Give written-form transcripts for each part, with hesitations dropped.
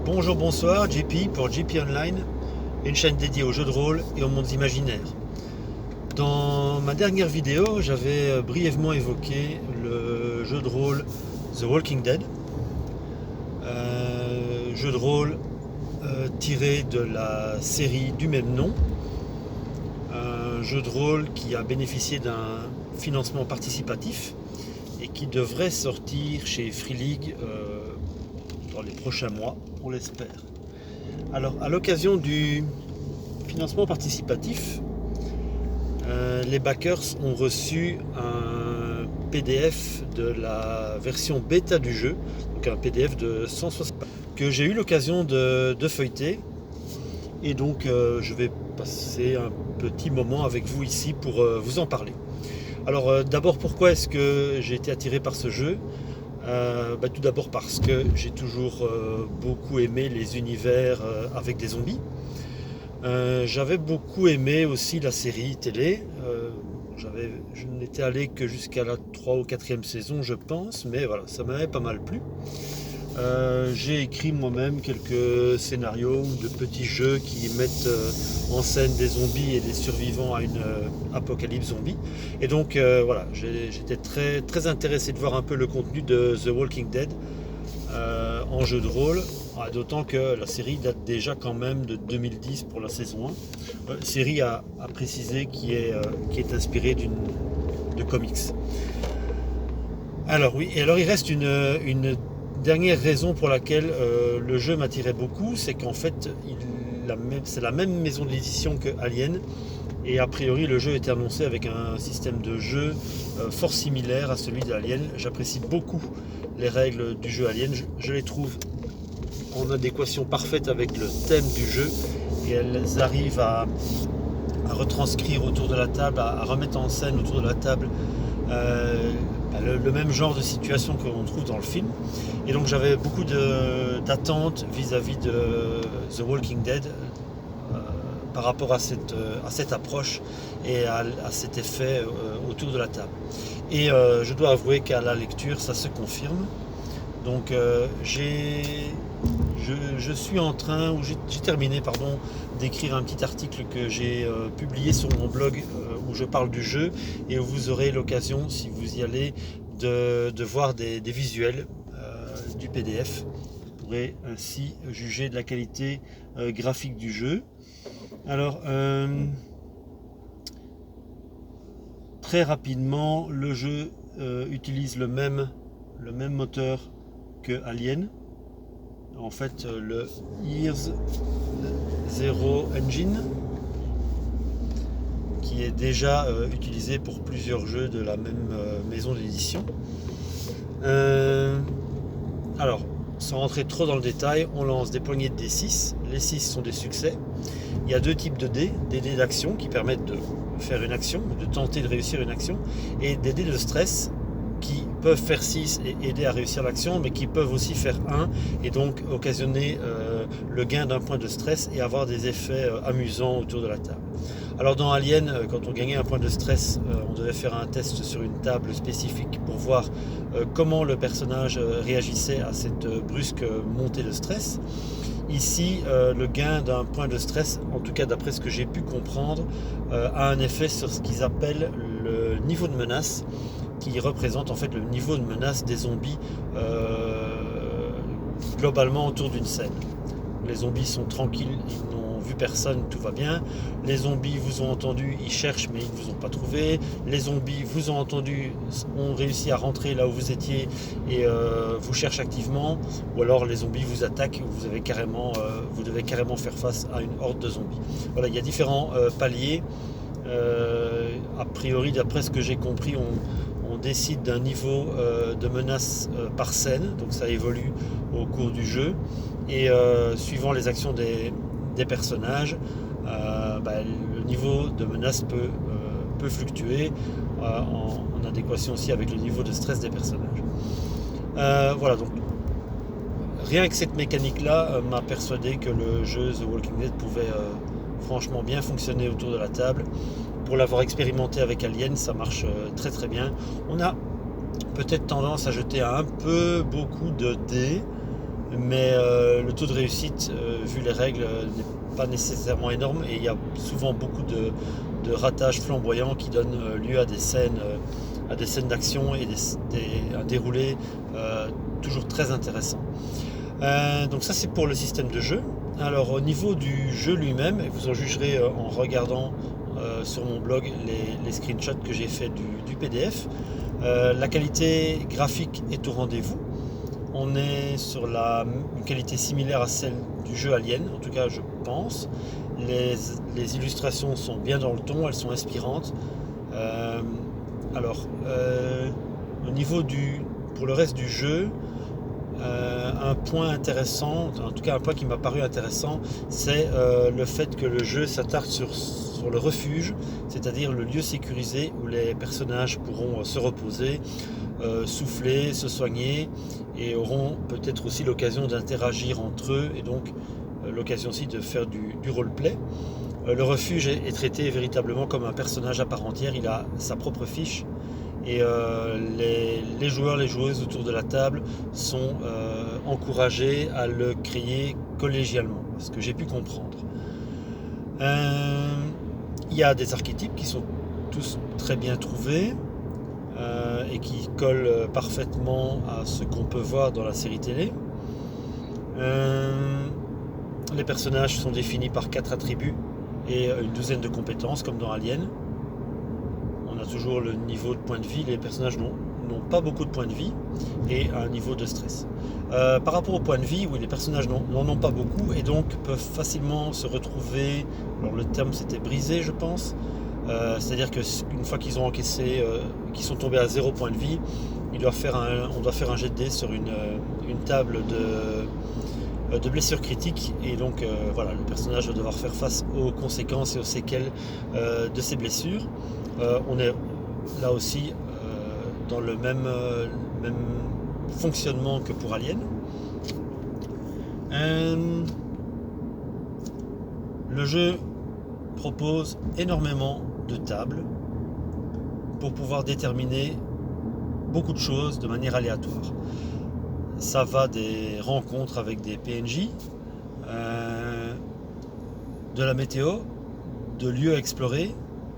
Bonjour, bonsoir, JP pour JP Online, une chaîne dédiée aux jeux de rôle et aux mondes imaginaires. Dans ma dernière vidéo, j'avais brièvement évoqué le jeu de rôle The Walking Dead, jeu de rôle tiré de la série du même nom, un jeu de rôle qui a bénéficié d'un financement participatif et qui devrait sortir chez Free League dans les prochains mois, on l'espère. Alors, à l'occasion du financement participatif, les backers ont reçu un PDF de la version bêta du jeu, donc un PDF de 160 pages, que j'ai eu l'occasion de feuilleter. Et donc, je vais passer un petit moment avec vous ici pour vous en parler. Alors, d'abord, pourquoi est-ce que j'ai été attiré par ce jeu ? Tout d'abord parce que j'ai toujours beaucoup aimé les univers avec des zombies. J'avais beaucoup aimé aussi la série télé. Je n'étais allé que jusqu'à la 3 ou 4e saison, je pense, mais voilà, ça m'avait pas mal plu. J'ai écrit moi-même quelques scénarios de petits jeux qui mettent en scène des zombies et des survivants à une apocalypse zombie. Et donc voilà, j'étais très, très intéressé de voir un peu le contenu de The Walking Dead en jeu de rôle. D'autant que la série date déjà quand même de 2010 pour la saison 1. Série à préciser qui est inspirée de comics. Alors oui, et alors il reste une dernière raison pour laquelle le jeu m'attirait beaucoup, c'est qu'en fait c'est la même maison d'édition que Alien, et a priori le jeu était annoncé avec un système de jeu fort similaire à celui d'Alien. J'apprécie beaucoup les règles du jeu Alien, je les trouve en adéquation parfaite avec le thème du jeu, et elles arrivent à retranscrire autour de la table, à remettre en scène autour de la table le même genre de situation que l'on trouve dans le film. Et donc j'avais beaucoup d'attentes vis-à-vis de The Walking Dead par rapport à cette approche et à cet effet autour de la table. Et je dois avouer qu'à la lecture, ça se confirme. Donc je suis en train, ou j'ai terminé d'écrire un petit article que j'ai publié sur mon blog où je parle du jeu, et où vous aurez l'occasion, si vous y allez, de voir des visuels du PDF. Vous pourrez ainsi juger de la qualité graphique du jeu. Alors, très rapidement, le jeu utilise le même moteur que Alien. En fait, le Years Zero Engine, qui est déjà utilisé pour plusieurs jeux de la même maison d'édition. Alors, sans rentrer trop dans le détail, on lance des poignées de D6. Les 6 sont des succès. Il y a deux types de dés, des dés d'action qui permettent de faire une action, de tenter de réussir une action, et des dés de stress qui peuvent faire 6 et aider à réussir l'action, mais qui peuvent aussi faire 1 et donc occasionner le gain d'un point de stress et avoir des effets amusants autour de la table. Alors dans Alien, quand on gagnait un point de stress, on devait faire un test sur une table spécifique pour voir comment le personnage réagissait à cette brusque montée de stress. Ici, le gain d'un point de stress, en tout cas d'après ce que j'ai pu comprendre, a un effet sur ce qu'ils appellent le niveau de menace, qui représente en fait le niveau de menace des zombies globalement autour d'une scène. Les zombies sont tranquilles, ils n'ont vu personne, tout va bien. Les zombies vous ont entendu, ils cherchent mais ils ne vous ont pas trouvé. Les zombies vous ont entendu, ont réussi à rentrer là où vous étiez et vous cherchent activement. Ou alors les zombies vous attaquent, vous devez carrément faire face à une horde de zombies. Voilà, il y a différents paliers. A priori, d'après ce que j'ai compris, on décide d'un niveau de menace par scène, donc ça évolue au cours du jeu, et suivant les actions des personnages, le niveau de menace peut fluctuer en adéquation aussi avec le niveau de stress des personnages. Voilà, donc rien que cette mécanique-là m'a persuadé que le jeu The Walking Dead pouvait franchement bien fonctionner autour de la table. Pour l'avoir expérimenté avec Alien, ça marche très très bien. On a peut-être tendance à jeter un peu beaucoup de dés, mais le taux de réussite, vu les règles, n'est pas nécessairement énorme et il y a souvent beaucoup de ratages flamboyants qui donnent lieu à des scènes d'action et un déroulé toujours très intéressant. Donc ça c'est pour le système de jeu. Alors au niveau du jeu lui-même, et vous en jugerez en regardant sur mon blog les screenshots que j'ai fait du PDF, la qualité graphique est au rendez-vous. On est sur une qualité similaire à celle du jeu Alien, en tout cas je pense. Les illustrations sont bien dans le ton, elles sont inspirantes. Au niveau pour le reste du jeu, un point intéressant, en tout cas un point qui m'a paru intéressant, c'est le fait que le jeu s'attarde sur le refuge, c'est-à-dire le lieu sécurisé où les personnages pourront se reposer, souffler, se soigner et auront peut-être aussi l'occasion d'interagir entre eux et donc l'occasion aussi de faire du roleplay. Le refuge est traité véritablement comme un personnage à part entière, il a sa propre fiche et les joueurs, les joueuses autour de la table sont encouragés à le créer collégialement, ce que j'ai pu comprendre. Il y a des archétypes qui sont tous très bien trouvés et qui collent parfaitement à ce qu'on peut voir dans la série télé. Les personnages sont définis par 4 attributs et une douzaine de compétences comme dans Alien. On a toujours le niveau de points de vie, les personnages n'ont pas beaucoup de points de vie et un niveau de stress. Par rapport aux points de vie, oui, les personnages n'en ont pas beaucoup et donc peuvent facilement se retrouver, alors le terme c'était brisé je pense, c'est-à-dire qu'une fois qu'ils ont encaissé, qu'ils sont tombés à 0 point de vie, on doit faire un jet de dés sur une table de blessures critiques et donc voilà, le personnage va devoir faire face aux conséquences et aux séquelles de ces blessures. On est là aussi dans le même fonctionnement que pour Alien. Le jeu propose énormément de tables pour pouvoir déterminer beaucoup de choses de manière aléatoire. Ça va des rencontres avec des PNJ, de la météo, de lieux à explorer,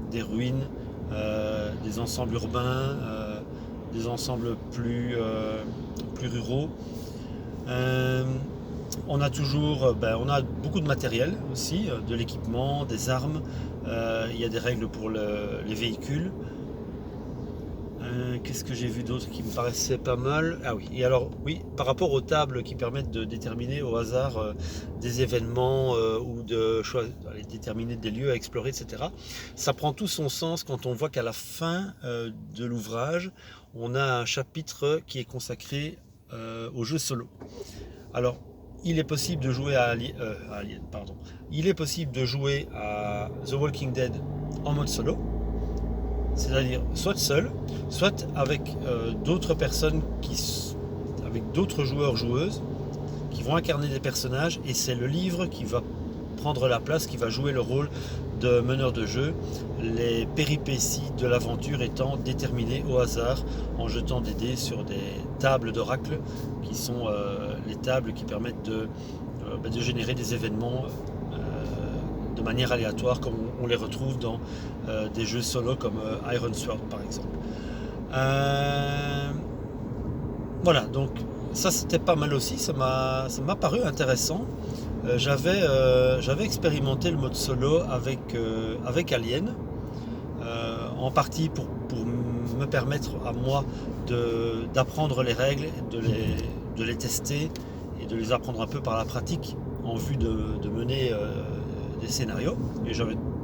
des ruines, des ensembles urbains, des ensembles plus ruraux. On a beaucoup de matériel aussi, de l'équipement, des armes. Il y a des règles pour les véhicules. Qu'est-ce que j'ai vu d'autre qui me paraissait pas mal? Ah oui, et alors oui, par rapport aux tables qui permettent de déterminer au hasard des événements ou déterminer des lieux à explorer, etc. Ça prend tout son sens quand on voit qu'à la fin de l'ouvrage, on a un chapitre qui est consacré au jeu solo. Alors, il est possible de jouer Il est possible de jouer à The Walking Dead en mode solo. C'est-à-dire soit seul, soit avec d'autres personnes, avec d'autres joueurs-joueuses qui vont incarner des personnages et c'est le livre qui va prendre la place, qui va jouer le rôle de meneur de jeu, les péripéties de l'aventure étant déterminées au hasard en jetant des dés sur des tables d'oracle qui sont les tables qui permettent de générer des événements de manière aléatoire comme on les retrouve dans des jeux solo comme Iron Sword par exemple. Voilà, donc ça c'était pas mal aussi, ça m'a paru intéressant. J'avais expérimenté le mode solo avec Alien, en partie pour me permettre à moi d'apprendre les règles, de les tester et de les apprendre un peu par la pratique en vue de mener des scénarios. Et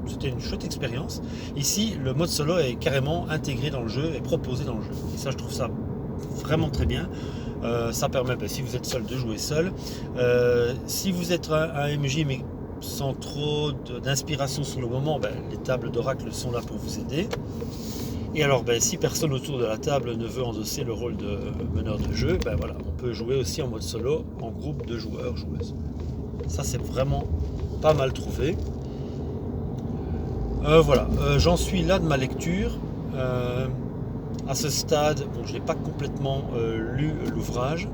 c'était une chouette expérience. Ici, le mode solo est carrément intégré dans le jeu et proposé dans le jeu. Et ça, je trouve ça vraiment très bien. Ça permet, si vous êtes seul, de jouer seul. Si vous êtes un MJ mais sans trop d'inspiration sur le moment, les tables d'oracle sont là pour vous aider. Et alors, si personne autour de la table ne veut endosser le rôle de meneur de jeu, voilà, on peut jouer aussi en mode solo, en groupe de joueurs, joueuses. Ça, c'est vraiment pas mal trouvé. Voilà, j'en suis là de ma lecture. À ce stade, je n'ai pas complètement lu l'ouvrage.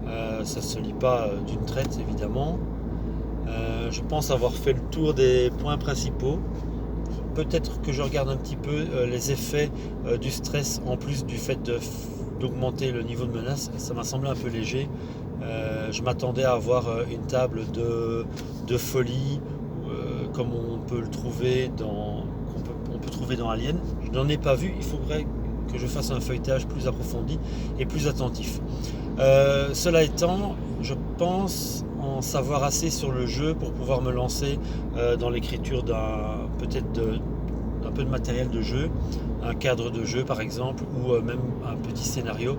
Ça ne se lit pas d'une traite évidemment. Je pense avoir fait le tour des points principaux. Peut-être que je regarde un petit peu les effets du stress en plus du fait d'augmenter le niveau de menace. Ça m'a semblé un peu léger. Je m'attendais à avoir une table de folie comme on peut le trouver on peut trouver dans Alien. Je n'en ai pas vu. Il faudrait que je fasse un feuilletage plus approfondi et plus attentif. Cela étant, je pense en savoir assez sur le jeu pour pouvoir me lancer dans l'écriture d'un peu de matériel de jeu, un cadre de jeu par exemple, ou même un petit scénario,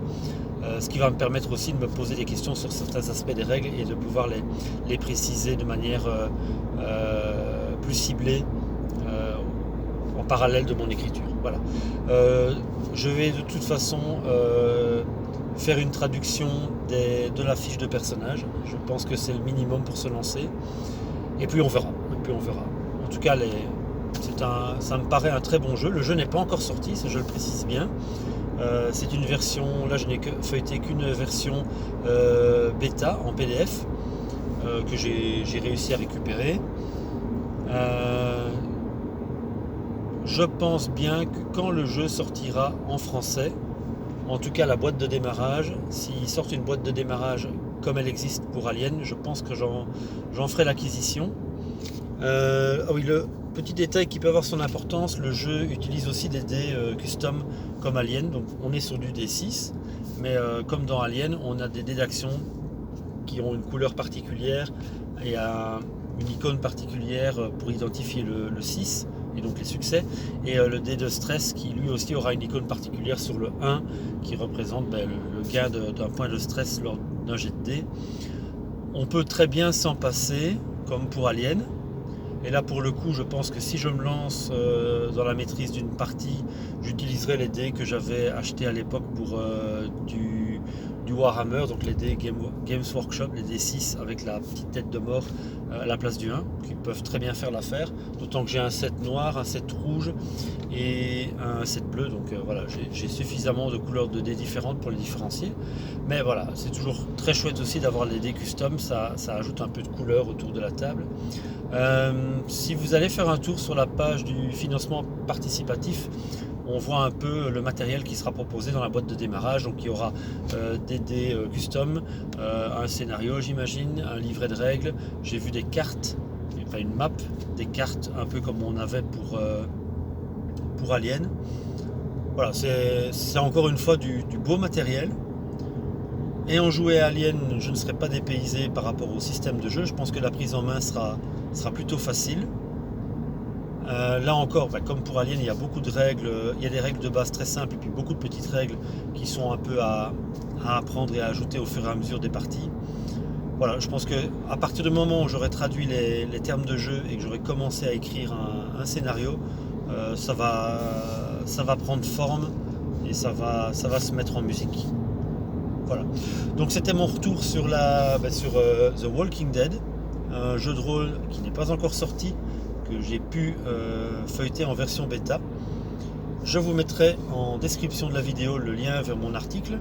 ce qui va me permettre aussi de me poser des questions sur certains aspects des règles et de pouvoir les préciser de manière plus ciblée en parallèle de mon écriture. Voilà. Je vais de toute façon faire une traduction de la fiche de personnage. Je pense que c'est le minimum pour se lancer. Et puis on verra. En tout cas, ça me paraît un très bon jeu. Le jeu n'est pas encore sorti, ça je le précise bien. C'est une version, là je n'ai feuilleté qu'une version bêta en PDF que j'ai réussi à récupérer. Je pense bien que quand le jeu sortira en français, en tout cas la boîte de démarrage, s'ils sortent une boîte de démarrage comme elle existe pour Alien, je pense que j'en ferai l'acquisition. Ah oui, le petit détail qui peut avoir son importance, le jeu utilise aussi des dés custom comme Alien, donc on est sur du D6, mais comme dans Alien, on a des dés d'action qui ont une couleur particulière et une icône particulière pour identifier le 6 et donc les succès, et le dé de stress qui lui aussi aura une icône particulière sur le 1 qui représente le gain d'un point de stress lors d'un jet de dés. On peut très bien s'en passer comme pour Alien, et là pour le coup je pense que si je me lance dans la maîtrise d'une partie, j'utiliserai les dés que j'avais achetés à l'époque pour du Warhammer, donc les dés Games Workshop, les dés 6 avec la petite tête de mort à la place du 1, qui peuvent très bien faire l'affaire, d'autant que j'ai un set noir, un set rouge et un set bleu, donc voilà, j'ai suffisamment de couleurs de dés différentes pour les différencier, mais voilà, c'est toujours très chouette aussi d'avoir les dés custom, ça ajoute un peu de couleur autour de la table. Si vous allez faire un tour sur la page du financement participatif, on voit un peu le matériel qui sera proposé dans la boîte de démarrage. Donc il y aura des dés custom, un scénario j'imagine, un livret de règles. J'ai vu des cartes, enfin une map, des cartes un peu comme on avait pour Alien. Voilà, c'est encore une fois du beau matériel. Ayant joué à Alien, je ne serai pas dépaysé par rapport au système de jeu. Je pense que la prise en main sera plutôt facile. Là encore, comme pour Alien, il y a beaucoup de règles, il y a des règles de base très simples et puis beaucoup de petites règles qui sont un peu à apprendre et à ajouter au fur et à mesure des parties. Voilà, je pense qu'à partir du moment où j'aurai traduit les termes de jeu et que j'aurai commencé à écrire un scénario, ça va prendre forme et ça va se mettre en musique. Voilà. Donc c'était mon retour sur The Walking Dead, un jeu de rôle qui n'est pas encore sorti, que j'ai pu feuilleter en version bêta. Je vous mettrai en description de la vidéo le lien vers mon article,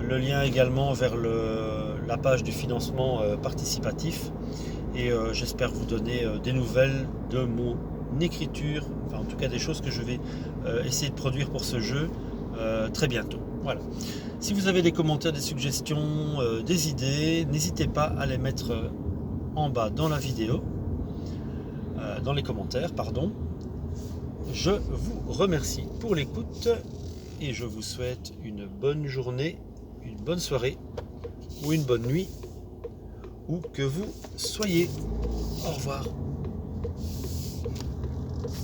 le lien également vers la page du financement participatif, et j'espère vous donner des nouvelles de mon écriture, enfin en tout cas des choses que je vais essayer de produire pour ce jeu très bientôt. Voilà. Si vous avez des commentaires, des suggestions, des idées, n'hésitez pas à les mettre en bas dans la vidéo. Dans les commentaires, pardon. Je vous remercie pour l'écoute et je vous souhaite une bonne journée, une bonne soirée ou une bonne nuit, où que vous soyez. Au revoir.